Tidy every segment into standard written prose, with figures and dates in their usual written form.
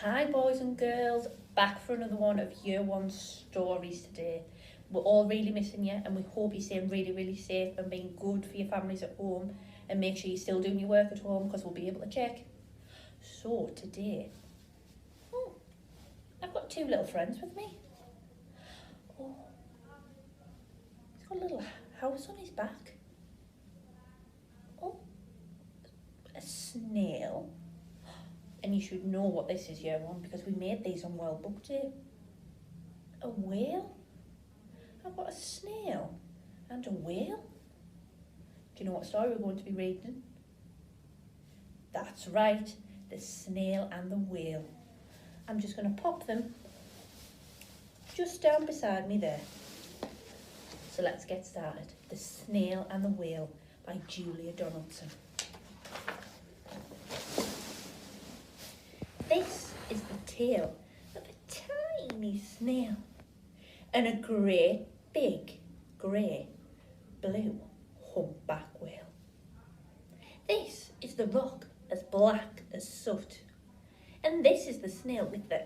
Hi boys and girls, back for another one of Year 1 stories today. We're all really missing you and we hope you're staying really safe and being good for your families at home, and make sure you're still doing your work at home because we'll be able to check. So today, I've got two little friends with me. Oh, he's got a little house on his back. Oh, a snail. And you should know what this is, Year 1, because we made these on World Book Day. A whale? I've got a snail and a whale. Do you know what story we're going to be reading? That's right, the snail and the whale. I'm just going to pop them just down beside me there. So let's get started. The Snail and the Whale by Julia Donaldson. This is the tale of a tiny snail and a great big grey blue humpback whale. This is the rock as black as soot, and this is the snail with the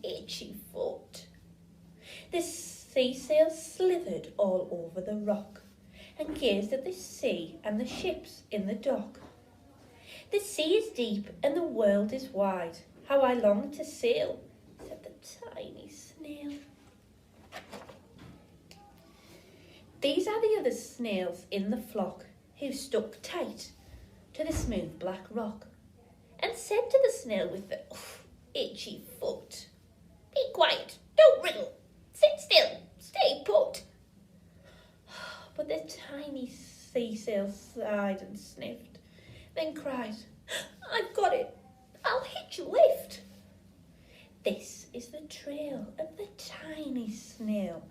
itchy foot. The sea sail slithered all over the rock and gazed at the sea and the ships in the dock. The sea is deep and the world is wide. How I long to sail, said the tiny snail. These are the other snails in the flock who stuck tight to the smooth black rock and said to the snail with the itchy foot, "Be quiet, don't wriggle, sit still, stay put." But the tiny sea sail sighed and sniffed, then cried, "I've got it, I'll hitch a lift." This is the trail of the tiny snail,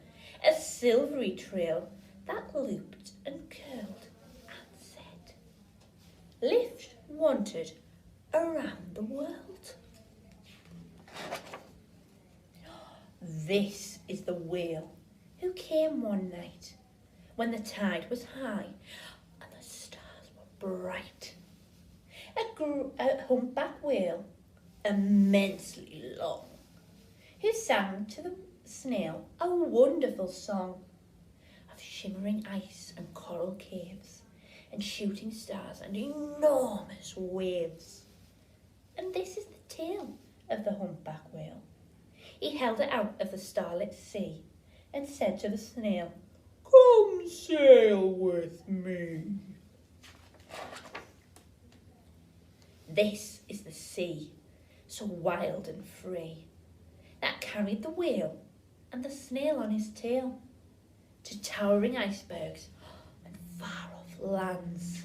a silvery trail that looped and curled and said, "Lift wanted around the world." This is the whale who came one night when the tide was high and the stars were bright. A humpback whale, immensely long, who sang to the snail a wonderful song of shimmering ice and coral caves and shooting stars and enormous waves. And this is the tale of the humpback whale. He held it out of the starlit sea and said to the snail, "Come sail with me." This is the sea, so wild and free, that carried the whale and the snail on his tail to towering icebergs and far-off lands,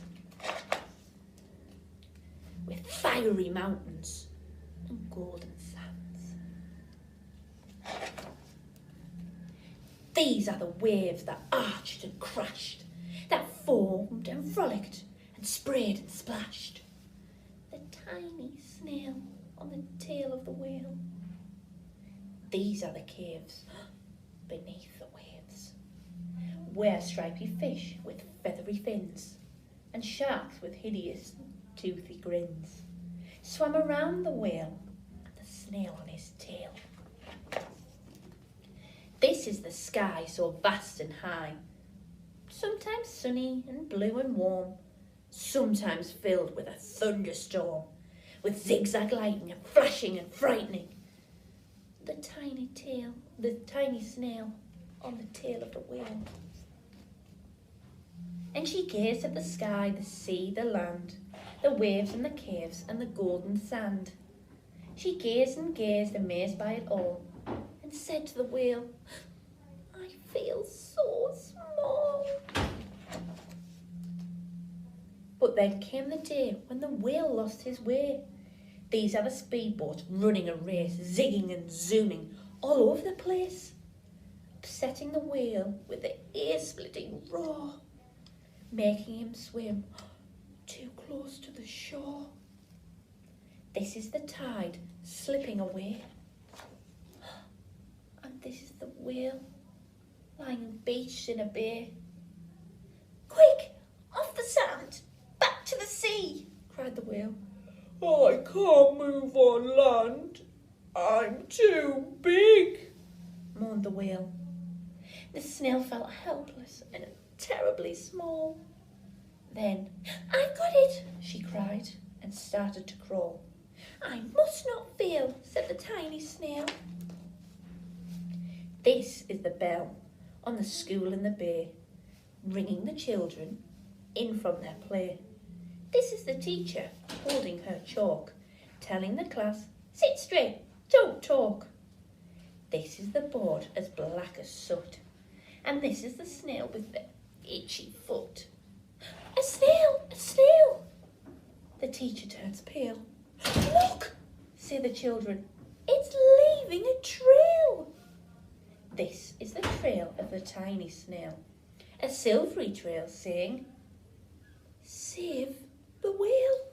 with fiery mountains and golden sands. These are the waves that arched and crashed, that foamed and frolicked and sprayed and splashed. The tiny snail on the tail of the whale. These are the caves beneath the waves, where stripy fish with feathery fins and sharks with hideous toothy grins swam around the whale and the snail on his tail. This is the sky so vast and high, sometimes sunny and blue and warm, sometimes filled with a thunderstorm, with zigzag lightning and flashing and frightening. The tiny snail on the tail of the whale. And she gazed at the sky, the sea, the land, the waves and the caves and the golden sand. She gazed and gazed, amazed by it all, and said to the whale, "I feel so small." But then came the day when the whale lost his way. These are the speedboats running a race, zigging and zooming all over the place, upsetting the whale with the ear-splitting roar, making him swim too close to the shore. This is the tide slipping away, and this is the whale lying beached in a bay. "Quick, off the sand, back to the sea," cried the whale. I can't move on land. I'm too big, moaned the whale. The snail felt helpless and terribly small. Then, "I've got it," she cried, and started to crawl. "I must not fail," said the tiny snail. This is the bell on the school in the bay, ringing the children in from their play. This is the teacher holding her chalk, telling the class, "Sit straight, don't talk." This is the board as black as soot, and this is the snail with the itchy foot. "A snail, a snail!" The teacher turns pale. "Look," say the children, "it's leaving a trail." This is the trail of the tiny snail, a silvery trail saying, "Save the whale."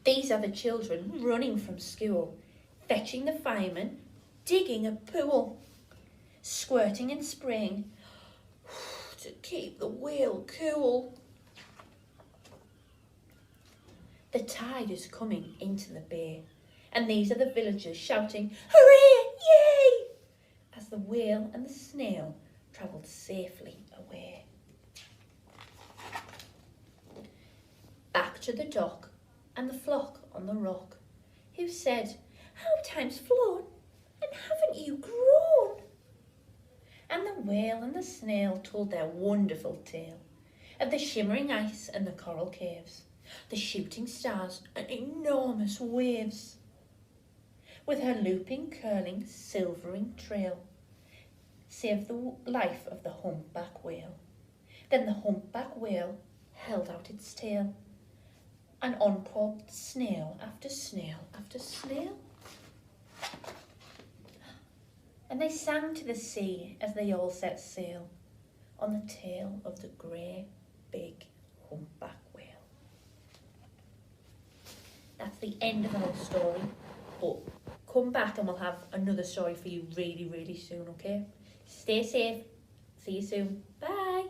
These are the children running from school, fetching the fireman, digging a pool, squirting and spraying to keep the whale cool. The tide is coming into the bay, and these are the villagers shouting, "Hooray! Yay!" as the whale and the snail travelled safely away. Back to the dock and the flock on the rock, who said, "How time's flown, and haven't you grown?" And the whale and the snail told their wonderful tale of the shimmering ice and the coral caves, the shooting stars and enormous waves, with her looping, curling, silvering trail, saved the life of the humpback whale. Then the humpback whale held out its tail, and on crawled snail after snail after snail. And they sang to the sea as they all set sail on the tail of the grey, big humpback whale. That's the end of our story, but come back and we'll have another story for you really, really soon, okay? Stay safe. See you soon. Bye.